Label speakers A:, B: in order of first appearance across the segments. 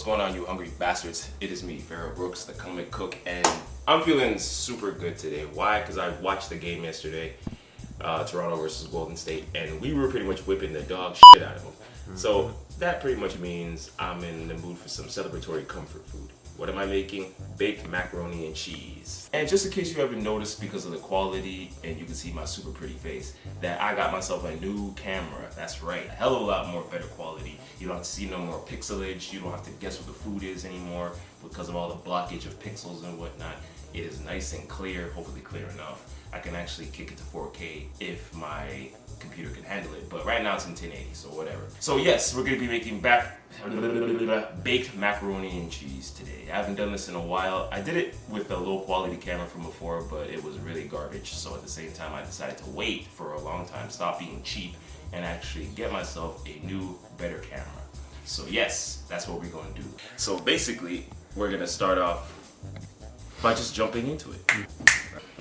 A: What's going on, you hungry bastards? It is me, Pharaoh Brooks, the comic cook, and I'm feeling super good today. Why? Because I watched the game yesterday, Toronto versus Golden State, and we were pretty much whipping the dog shit out of them. So that pretty much means I'm in the mood for some celebratory comfort food. What am I making? Baked macaroni and cheese. And just in case you haven't noticed, because of the quality, and you can see my super pretty face, that I got myself a new camera. That's right, a hell of a lot more better quality. You don't have to see no more pixelage. You don't have to guess what the food is anymore because of all the blockage of pixels and whatnot. It is nice and clear, hopefully clear enough. I can actually kick it to 4K if my computer can handle it, but right now it's in 1080, so whatever. So yes, we're gonna be making baked macaroni and cheese today. I haven't done this in a while. I did it with a low quality camera from before, but it was really garbage. So at the same time, I decided to wait for a long time, stop being cheap, and actually get myself a new, better camera. So yes, that's what we're gonna do. So basically, we're gonna start off by just jumping into it.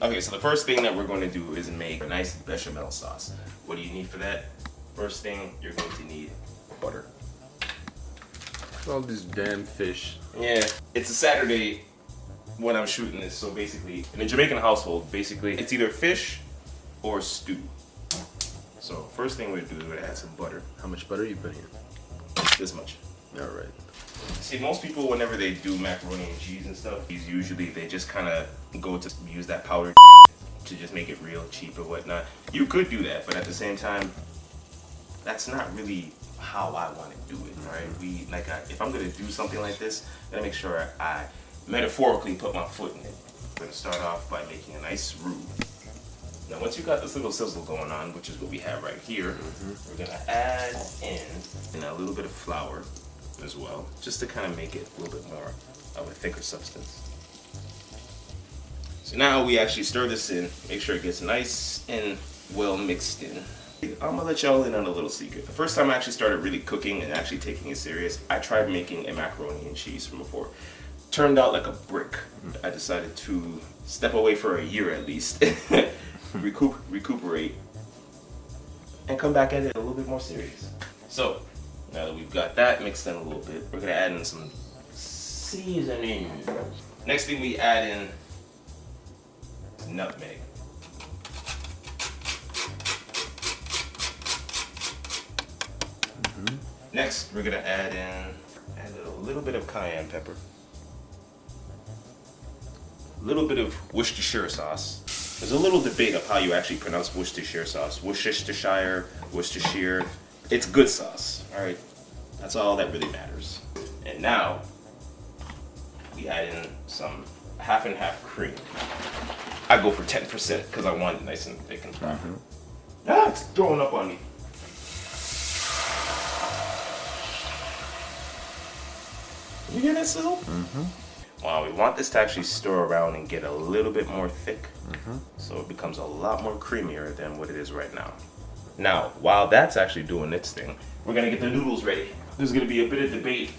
A: Okay, so the first thing that we're going to do is make a nice bechamel sauce. What do you need for that? First thing, you're going to need butter.
B: All these damn fish.
A: Yeah, it's a Saturday when I'm shooting this, so basically, in a Jamaican household, basically, it's either fish or stew. So first thing we're going to do is we're going to add some butter.
B: How much butter are you putting in?
A: This much.
B: All right.
A: See, most people, whenever they do macaroni and cheese and stuff, usually they just kind of go to use that powdered to just make it real cheap or whatnot. You could do that, but at the same time, that's not really how I want to do it, right? If I'm gonna do something like this, I gotta make sure I metaphorically put my foot in it. We're gonna start off by making a nice roux. Now, once you got this little sizzle going on, which is what we have right here, we're gonna add in a little bit of flour as well, just to kind of make it a little bit more of a thicker substance. So now we actually stir this in, make sure it gets nice and well mixed in. I'm gonna let y'all in on a little secret. The first time I actually started really cooking and actually taking it serious, I tried making a macaroni and cheese from before. Turned out like a brick. I decided to step away for a year at least, recuperate, and come back at it a little bit more serious. So, now that we've got that mixed in a little bit, we're gonna add in some seasoning. Next thing we add in is nutmeg. Next, we're gonna add a little bit of cayenne pepper, a little bit of Worcestershire sauce. There's a little debate of how you actually pronounce Worcestershire sauce. Worcestershire, Worcestershire. It's good sauce, all right? That's all that really matters. And now, we add in some half and half cream. I go for 10% because I want it nice and thick and proper. Ah, it's throwing up on me. You hear that sizzle? Wow, we want this to actually stir around and get a little bit more thick, so it becomes a lot more creamier than what it is right now. Now, while that's actually doing its thing, we're gonna get the noodles ready. There's gonna be a bit of debate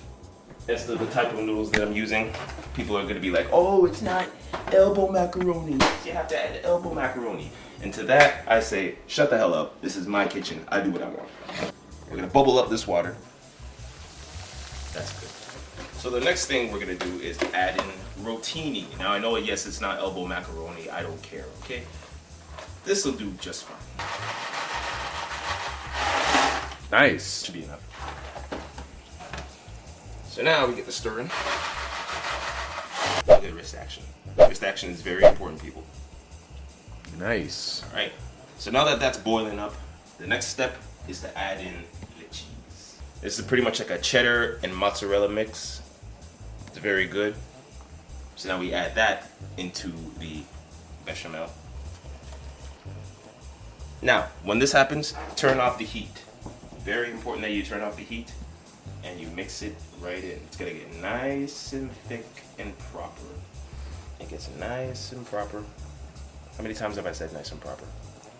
A: as to the type of noodles that I'm using. People are gonna be like, oh, it's not elbow macaroni. You have to add elbow macaroni. And to that, I say, shut the hell up. This is my kitchen. I do what I want. We're gonna bubble up this water. That's good. So the next thing we're gonna do is add in rotini. Now I know, yes, it's not elbow macaroni. I don't care, okay? This will do just fine.
B: Nice.
A: Should be enough. So now we get the stirring. Look at wrist action. Wrist action is very important, people.
B: Nice.
A: All right. So now that that's boiling up, the next step is to add in the cheese. This is pretty much like a cheddar and mozzarella mix. It's very good. So now we add that into the bechamel. Now, when this happens, turn off the heat. Very important that you turn off the heat and you mix it right in. It's gonna get nice and thick and proper. It gets nice and proper. How many times have I said nice and proper?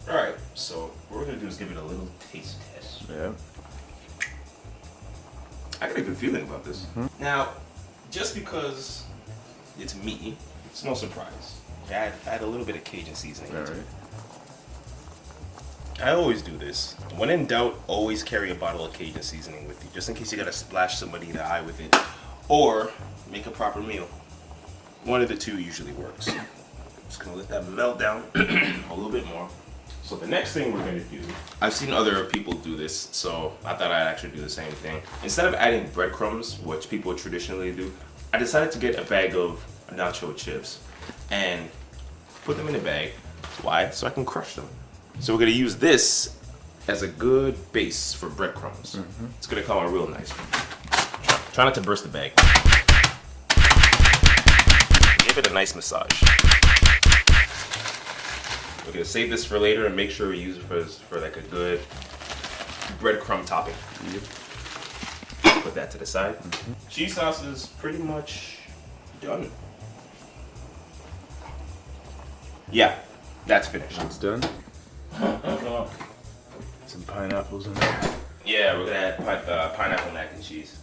A: All right, so what we're gonna do is give it a little taste test.
B: Yeah.
A: I got a good feeling about this. Now, just because it's me, it's no surprise. Add a little bit of Cajun seasoning into it. I always do this. When in doubt, always carry a bottle of Cajun seasoning with you, just in case you gotta splash somebody in the eye with it. or make a proper meal. One of the two usually works. Just gonna let that melt down a little bit more. So the next thing we're gonna do, I've seen other people do this, so I thought I'd actually do the same thing. Instead of adding breadcrumbs, which people traditionally do, I decided to get a bag of nacho chips and put them in a bag. Why? So I can crush them. So we're gonna use this as a good base for breadcrumbs. It's gonna come out real nice. Try not to burst the bag. Give it a nice massage. We're gonna save this for later and make sure we use it for like a good breadcrumb topping. Put that to the side. Cheese sauce is pretty much done. Yeah, that's finished.
B: It's done. Some pineapples in there.
A: Yeah, we're gonna add pineapple mac and cheese.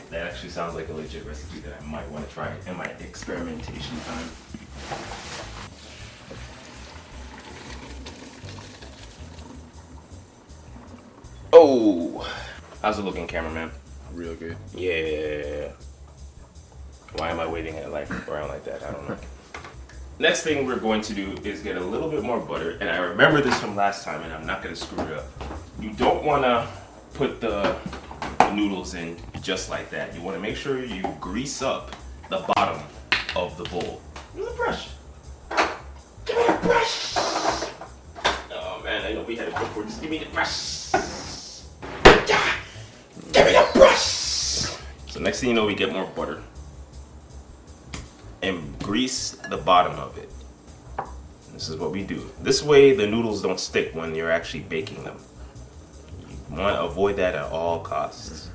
A: That actually sounds like a legit recipe that I might want to try in my experimentation time. Oh, how's it looking, cameraman?
B: Real good.
A: Yeah. Why am I waiting at like around like that? I don't know. Next thing we're going to do is get a little bit more butter, and I remember this from last time, and I'm not gonna screw it up. You don't want to put the noodles in just like that. You want to make sure you grease up the bottom of the bowl. Give me the brush. Give me the brush. Oh man, I know we had it before. Just give me the brush. Give me the brush. So next thing you know, we get more butter and grease the bottom of it. This is what we do. This way the noodles don't stick when you're actually baking them. You want to avoid that at all costs.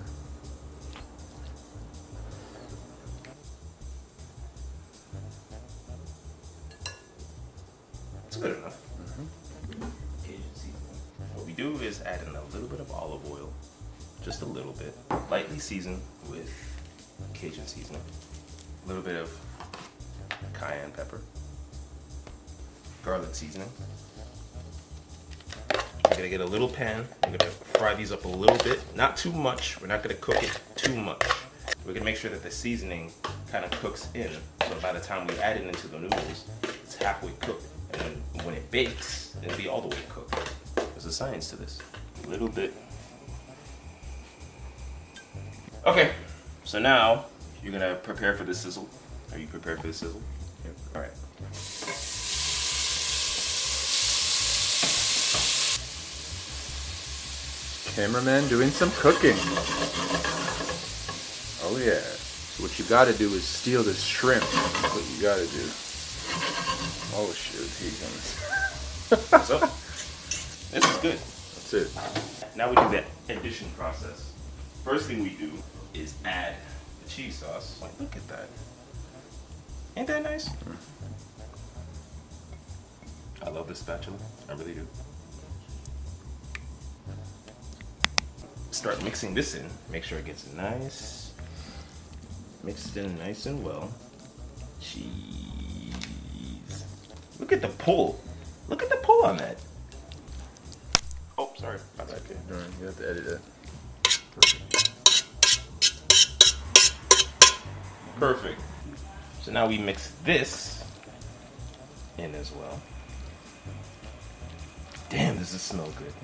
A: It's good enough. Cajun seasoning. What we do is add in a little bit of olive oil, just a little bit, lightly seasoned with Cajun seasoning. A little bit of cayenne pepper, garlic seasoning. We're gonna get a little pan. We're gonna fry these up a little bit, not too much. We're not gonna cook it too much. We're gonna make sure that the seasoning kind of cooks in, so by the time we add it into the noodles, it's halfway cooked. And then when it bakes, it'll be all the way cooked. There's a science to this. A little bit. Okay, so now you're gonna prepare for the sizzle. Are you prepared for the sizzle? Yep. All right.
B: Cameraman doing some cooking. Oh yeah. So what you gotta do is steal the shrimp. That's what you gotta do. Oh shoot, he's gonna.
A: So, this is good.
B: That's it.
A: Now we do that addition process. First thing we do is add the cheese sauce. Like, look at that. Ain't that nice? I love this spatula. I really do. Start mixing this in. Make sure it gets nice. Mixed in nice and well. Cheese. Look at the pull. Look at the pull on that. Oh, sorry. My bad.
B: Okay, alright, you have to edit it.
A: Perfect. So now we mix this in as well. Damn, does this smell good.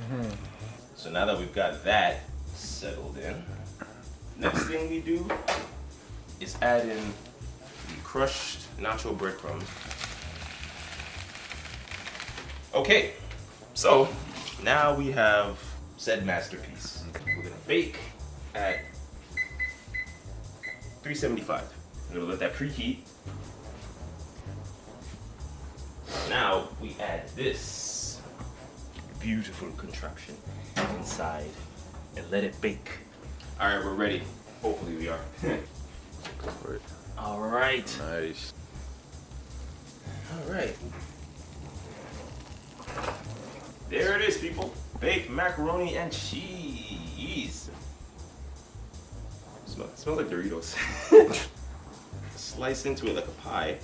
A: So now that we've got that settled in, next thing we do is add in the crushed nacho breadcrumbs. Okay, so now we have said masterpiece. We're gonna bake at 375. We're gonna let that preheat. Now we add this beautiful contraption inside and let it bake. All right, we're ready. Hopefully we are.
B: Go for it.
A: All right.
B: Nice.
A: All right. There it is, people. Baked macaroni and cheese. Smells like Doritos. Slice into it like a pie.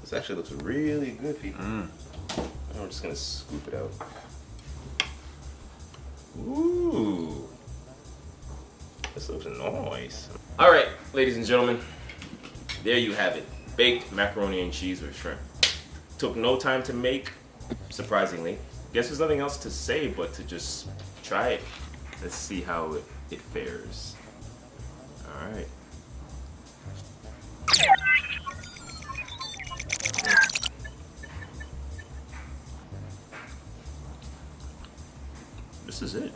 A: This actually looks really good, people. And we're just gonna scoop it out. This looks nice. All right, ladies and gentlemen, there you have it. Baked macaroni and cheese with shrimp. Took no time to make, surprisingly. Guess there's nothing else to say but to just try it. Let's see how it fares. All right. This is it. It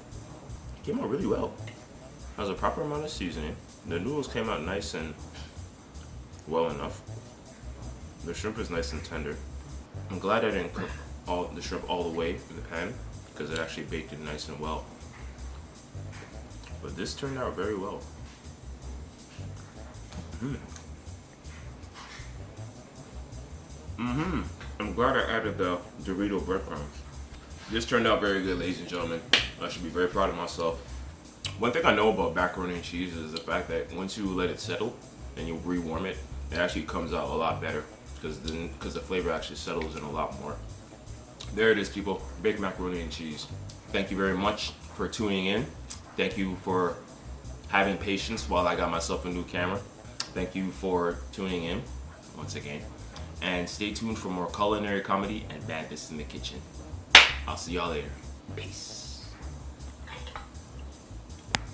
A: came out really well. Has a proper amount of seasoning. The noodles came out nice and well enough. The shrimp is nice and tender. I'm glad I didn't cook the shrimp all the way in the pan because it actually baked it nice and well. But this turned out very well. I'm glad I added the Dorito breadcrumbs. This turned out very good, ladies and gentlemen. I should be very proud of myself. One thing I know about macaroni and cheese is the fact that once you let it settle and you rewarm it, it actually comes out a lot better because the flavor actually settles in a lot more. There it is, people. Baked macaroni and cheese. Thank you very much for tuning in. Thank you for having patience while I got myself a new camera. Thank you for tuning in once again. And stay tuned for more culinary comedy and badness in the kitchen. I'll see y'all later. Peace.